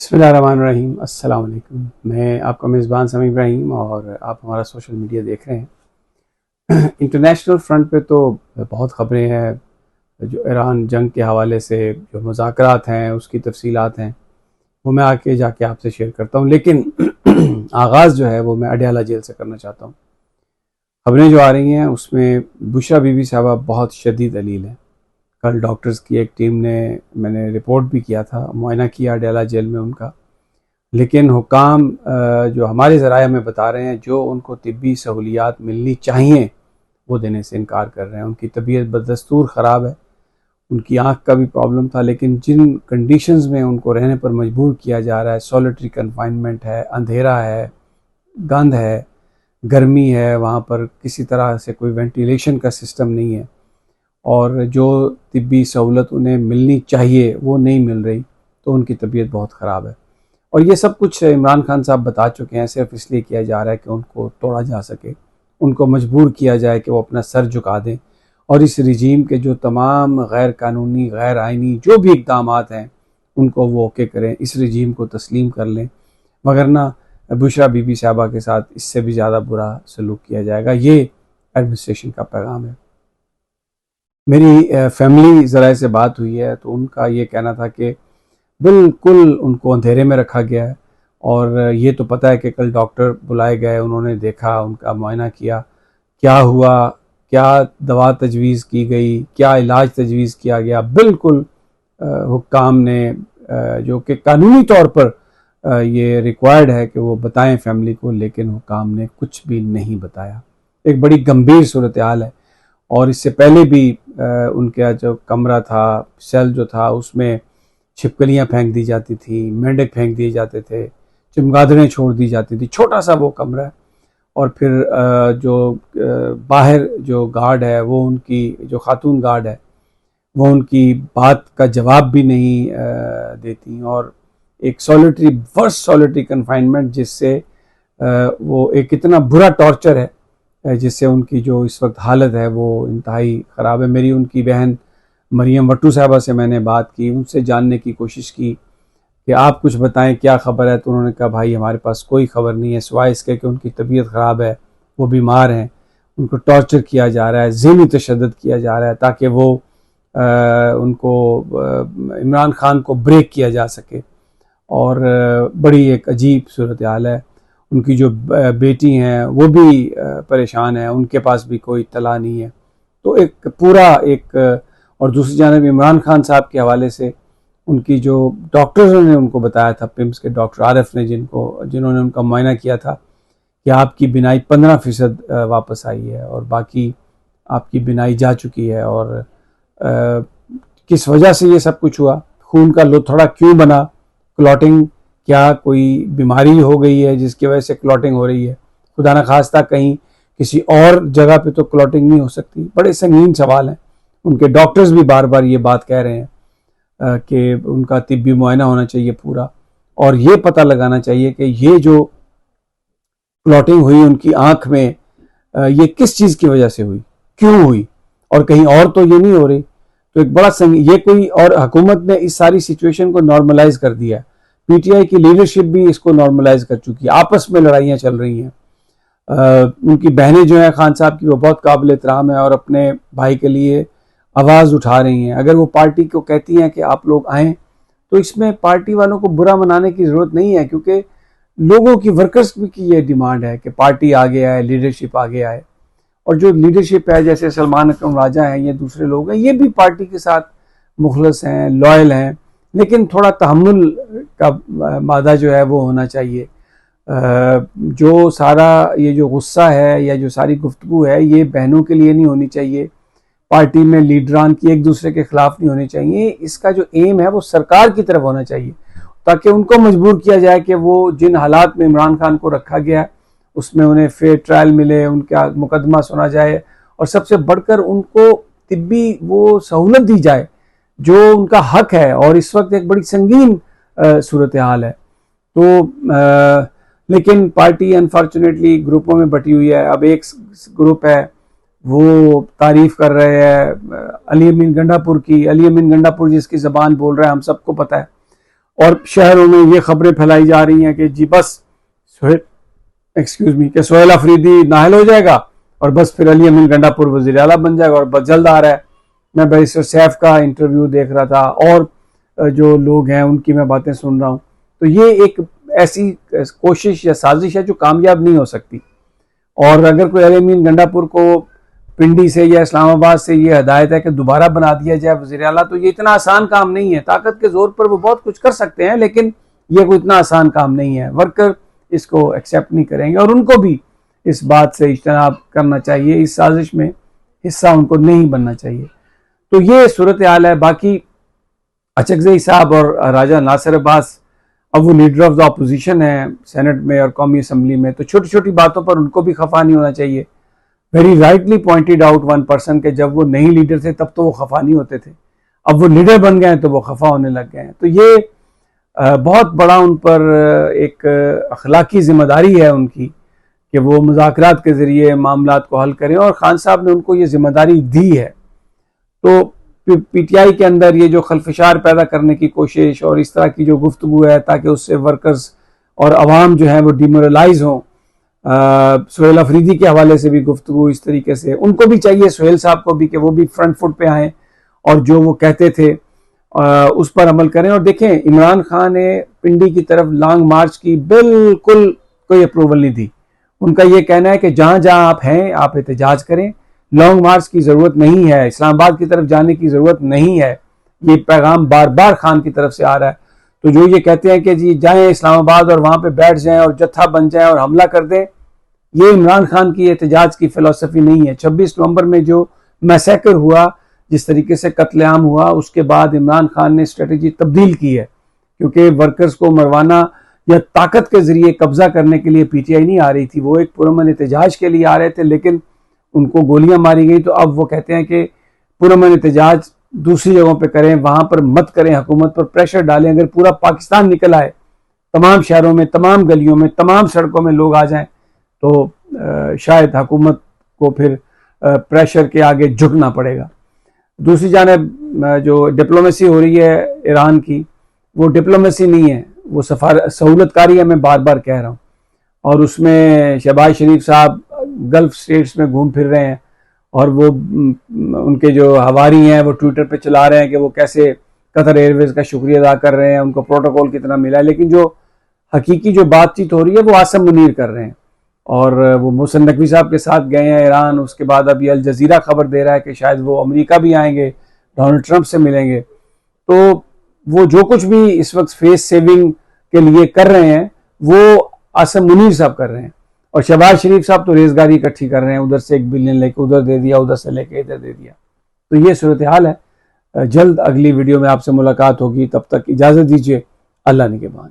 बिस्मिल्लाहिर्रहमानिर्रहीम। अस्सलाम वालेकुम। मैं आपका मेज़बान समी इब्राहिम और आप हमारा सोशल मीडिया देख रहे हैं। इंटरनेशनल फ्रंट पे तो बहुत ख़बरें हैं, जो ईरान जंग के हवाले से जो मुज़ाकरात हैं उसकी तफसीलात हैं वो मैं आके जाके आपसे शेयर करता हूँ, लेकिन आगाज़ जो है वो मैं अडयाला जेल से करना चाहता हूँ। ख़बरें जो आ रही हैं उसमें बुशरा बीबी साहबा बहुत शदीद अलील हैं। कल डॉक्टर्स की एक टीम ने, मैंने रिपोर्ट भी किया था, मुआयना किया अडयाला जेल में उनका, लेकिन हुकाम जो हमारे ज़राया में बता रहे हैं जो उनको तिब्बी सहूलियात मिलनी चाहिए वो देने से इनकार कर रहे हैं। उनकी तबीयत बदस्तूर ख़राब है, उनकी आँख का भी प्रॉब्लम था, लेकिन जिन कंडीशंस में उनको रहने पर मजबूर किया जा रहा है, सॉलिटरी कन्फाइनमेंट है, अंधेरा है, गंध है, गर्मी है, वहाँ पर किसी तरह से कोई वेंटिलेशन का सिस्टम नहीं है और जो तिब्बी सहूलत उन्हें मिलनी चाहिए वो नहीं मिल रही, तो उनकी तबीयत बहुत ख़राब है। और ये सब कुछ इमरान खान साहब बता चुके हैं, सिर्फ इसलिए किया जा रहा है कि उनको तोड़ा जा सके, उनको मजबूर किया जाए कि वो अपना सर झुका दें और इस रिजीम के जो तमाम गैर कानूनी, गैर आइनी जो भी इक़दामात हैं उनको वो ओके करें, इस रिजीम को तस्लीम कर लें, वगरना बुशरा बीबी साहबा के साथ इससे भी ज़्यादा बुरा सलूक किया जाएगा। ये एडमिनिस्ट्रेशन का पैगाम है। मेरी फैमिली ज़राए से बात हुई है तो उनका ये कहना था कि बिल्कुल उनको अंधेरे में रखा गया है और ये तो पता है कि कल डॉक्टर बुलाए गए, उन्होंने देखा, उनका मुआयना किया, क्या हुआ, क्या दवा तजवीज़ की गई, क्या इलाज तजवीज़ किया गया, बिल्कुल हुक्काम ने जो कि कानूनी तौर पर ये रिक्वायर्ड है कि वो बताएं फैमिली को, लेकिन हुक्काम ने कुछ भी नहीं बताया। एक बड़ी गंभीर सूरत हाल है। और इससे पहले भी उनका जो कमरा था, सेल जो था, उसमें छिपकलियाँ फेंक दी जाती थी, मेंढक फेंक दिए जाते थे, चमगादड़ें छोड़ दी जाती थी, छोटा सा वो कमरा है। और फिर जो बाहर जो गार्ड है, वो उनकी जो खातून गार्ड है वो उनकी बात का जवाब भी नहीं देती। और एक सॉलिटरी, वर्स्ट सॉलिटरी कन्फाइनमेंट, जिससे वो एक इतना बुरा टॉर्चर है जिससे उनकी जो इस वक्त हालत है वो इंतहाई ख़राब है। मेरी उनकी बहन मरियम वट्टू साहबा से मैंने बात की, उनसे जानने की कोशिश की कि आप कुछ बताएं क्या ख़बर है, तो उन्होंने कहा भाई हमारे पास कोई ख़बर नहीं है सिवाय इसके कि उनकी तबीयत ख़राब है, वो बीमार हैं, उनको टॉर्चर किया जा रहा है, ज़हनी तशद्दुद किया जा रहा है ताकि वो उनको इमरान खान को ब्रेक किया जा सके। और बड़ी एक अजीब सूरत हाल है। उनकी जो बेटी हैं वो भी परेशान है, उनके पास भी कोई इत्तला नहीं है। तो एक पूरा एक, और दूसरी जानब इमरान खान साहब के हवाले से उनकी जो डॉक्टर्स ने उनको बताया था, पिम्स के डॉक्टर आरिफ ने, जिन्होंने उनका मुआयना किया था कि आपकी बिनाई 15% वापस आई है और बाकी आपकी बिनाई जा चुकी है। और किस वजह से ये सब कुछ हुआ, खून का लोथड़ा क्यों बना, क्लॉटिंग, क्या कोई बीमारी हो गई है जिसकी वजह से क्लॉटिंग हो रही है, खुदा न खास्ता कहीं किसी और जगह पे तो क्लॉटिंग नहीं हो सकती। बड़े संगीन सवाल हैं। उनके डॉक्टर्स भी बार बार ये बात कह रहे हैं कि उनका तिब्बी मुआयना होना चाहिए पूरा, और ये पता लगाना चाहिए कि ये जो क्लॉटिंग हुई उनकी आंख में, ये किस चीज़ की वजह से हुई, क्यों हुई, और कहीं और तो ये नहीं हो रही। तो एक बड़ा ये कोई, और हुकूमत ने इस सारी सिचुएशन को नॉर्मलाइज कर दिया है। पीटीआई की लीडरशिप भी इसको नॉर्मलाइज कर चुकी है, आपस में लड़ाइयाँ चल रही हैं। उनकी बहनें जो हैं खान साहब की, वो बहुत काबिल एहतराम है और अपने भाई के लिए आवाज़ उठा रही हैं। अगर वो पार्टी को कहती हैं कि आप लोग आएँ, तो इसमें पार्टी वालों को बुरा मनाने की ज़रूरत नहीं है, क्योंकि लोगों की, वर्कर्स की ये डिमांड है कि पार्टी आगे आए, लीडरशिप आगे आए। और जो लीडरशिप है, जैसे सलमान अकरम राजा हैं, ये दूसरे लोग हैं, ये भी पार्टी के साथ मुखलस हैं, लॉयल हैं, लेकिन थोड़ा तहम्मुल का मादा जो है वो होना चाहिए। जो सारा ये जो गुस्सा है या जो सारी गुफ्तगू है, ये बहनों के लिए नहीं होनी चाहिए, पार्टी में लीडरान की एक दूसरे के खिलाफ नहीं होनी चाहिए। इसका जो एम है वो सरकार की तरफ होना चाहिए, ताकि उनको मजबूर किया जाए कि वो जिन हालात में इमरान खान को रखा गया है उसमें उन्हें फेयर ट्रायल मिले, उनका मुकदमा सुना जाए, और सबसे बढ़कर उनको तिब्बी वो सहूलत दी जाए जो उनका हक है। और इस वक्त एक बड़ी संगीन सूरत हाल है। तो लेकिन पार्टी अनफॉर्चुनेटली ग्रुपों में बटी हुई है। अब एक ग्रुप है वो तारीफ कर रहे हैं अली अमीन गंडापुर की, अली अमीन गंडापुर जिसकी ज़बान बोल रहा है हम सबको पता है, اور شہروں میں یہ خبریں پھیلائی جا رہی ہیں کہ جی بس کہ سہیل آفریدی نااہل ہو جائے گا اور بس پھر علی امین گنڈا پور وزیر اعلیٰ بن جائے گا، اور بس جلد آ رہا ہے۔ میں بیرسٹر سیف کا انٹرویو دیکھ رہا تھا اور جو لوگ ہیں ان کی میں باتیں سن رہا ہوں، تو یہ ایک ایسی کوشش یا سازش ہے جو کامیاب نہیں ہو سکتی۔ اور اگر کوئی علی امین گنڈا پور کو پنڈی سے یا اسلام آباد سے یہ ہدایت ہے کہ دوبارہ بنا دیا جائے وزیر اعلیٰ، تو یہ اتنا آسان کام نہیں ہے۔ طاقت کے زور پر وہ بہت کچھ کر سکتے ہیں، لیکن یہ کوئی اتنا آسان کام نہیں ہے۔ ورکر اس کو ایکسیپٹ نہیں کریں گے، اور ان کو بھی اس بات سے اجتناب کرنا چاہیے، اس سازش میں حصہ ان کو نہیں بننا چاہیے۔ تو یہ صورتحال ہے۔ باقی اچکزئی صاحب اور راجہ ناصر عباس اب وہ لیڈر آف دا اپوزیشن ہیں سینٹ میں اور قومی اسمبلی میں، تو چھوٹی چھوٹی باتوں پر ان کو بھی خفا نہیں ہونا چاہیے۔ Very rightly pointed out one person کہ جب وہ نہیں لیڈر تھے تب تو وہ خفا نہیں ہوتے تھے، اب وہ لیڈر بن گئے ہیں تو وہ خفا ہونے لگ گئے ہیں۔ تو یہ بہت بڑا ان پر ایک اخلاقی ذمہ داری ہے ان کی کہ وہ مذاکرات کے ذریعے معاملات کو حل کریں، اور خان صاحب نے ان کو یہ ذمہ داری دی ہے۔ تو پی ٹی آئی کے اندر یہ جو خلفشار پیدا کرنے کی کوشش اور اس طرح کی جو گفتگو ہے تاکہ اس سے ورکرز اور عوام جو ہیں وہ ڈیمورلائز ہوں، سہیل آفریدی کے حوالے سے بھی گفتگو اس طریقے سے، ان کو بھی چاہیے سہیل صاحب کو بھی کہ وہ بھی فرنٹ فٹ پہ آئیں اور جو وہ کہتے تھے اس پر عمل کریں۔ اور دیکھیں عمران خان نے پنڈی کی طرف لانگ مارچ کی بالکل کوئی اپروول نہیں دی۔ ان کا یہ کہنا ہے کہ جہاں جہاں آپ ہیں آپ احتجاج کریں، لانگ مارچ کی ضرورت نہیں ہے، اسلام آباد کی طرف جانے کی ضرورت نہیں ہے۔ یہ پیغام بار بار خان کی طرف سے آ رہا ہے۔ تو جو یہ کہتے ہیں کہ جی جائیں اسلام آباد اور وہاں پہ بیٹھ جائیں اور جتھا بن جائیں اور حملہ کر دیں، یہ عمران خان کی احتجاج کی فلسفی نہیں ہے۔ 26 نومبر میں جو میسیکر ہوا، جس طریقے سے قتل عام ہوا، اس کے بعد عمران خان نے اسٹریٹجی تبدیل کی ہے، کیونکہ ورکرز کو مروانا یا طاقت کے ذریعے قبضہ کرنے کے لیے پی ٹی آئی نہیں آ رہی تھی، وہ ایک پرامن احتجاج کے لیے آ رہے تھے، لیکن ان کو گولیاں ماری گئی۔ تو اب وہ کہتے ہیں کہ پرامن احتجاج دوسری جگہوں پہ کریں، وہاں پر مت کریں، حکومت پر پریشر ڈالیں۔ اگر پورا پاکستان نکل آئے، تمام شہروں میں، تمام گلیوں میں، تمام سڑکوں میں لوگ آ جائیں، تو شاید حکومت کو پھر پریشر کے آگے جھکنا پڑے گا۔ دوسری جانب جو ڈپلومیسی ہو رہی ہے ایران کی، وہ ڈپلومیسی نہیں ہے، وہ سہولت کاری ہے، میں بار بار کہہ رہا ہوں۔ اور اس میں شہباز شریف صاحب گلف سٹیٹس میں گھوم پھر رہے ہیں، اور وہ ان کے جو ہواری ہیں وہ ٹویٹر پہ چلا رہے ہیں کہ وہ کیسے قطر ایئر ویز کا شکریہ ادا کر رہے ہیں، ان کو پروٹوکول کتنا ملا ہے، لیکن جو حقیقی جو بات چیت ہو رہی ہے وہ عاصم منیر کر رہے ہیں، اور وہ محسن نقوی صاحب کے ساتھ گئے ہیں ایران۔ اس کے بعد ابھی الجزیرہ خبر دے رہا ہے کہ شاید وہ امریکہ بھی آئیں گے، ڈونلڈ ٹرمپ سے ملیں گے۔ تو وہ جو کچھ بھی اس وقت فیس سیونگ کے لیے کر رہے ہیں وہ عاصم منیر صاحب کر رہے ہیں، اور شہباز شریف صاحب تو ریزگاری اکٹھی کر رہے ہیں، ادھر سے 1 بلین لے کے ادھر دے دیا، ادھر سے لے کے ادھر دے دیا۔ تو یہ صورتحال ہے۔ جلد اگلی ویڈیو میں آپ سے ملاقات ہوگی، تب تک اجازت دیجیے، اللہ نگہبان۔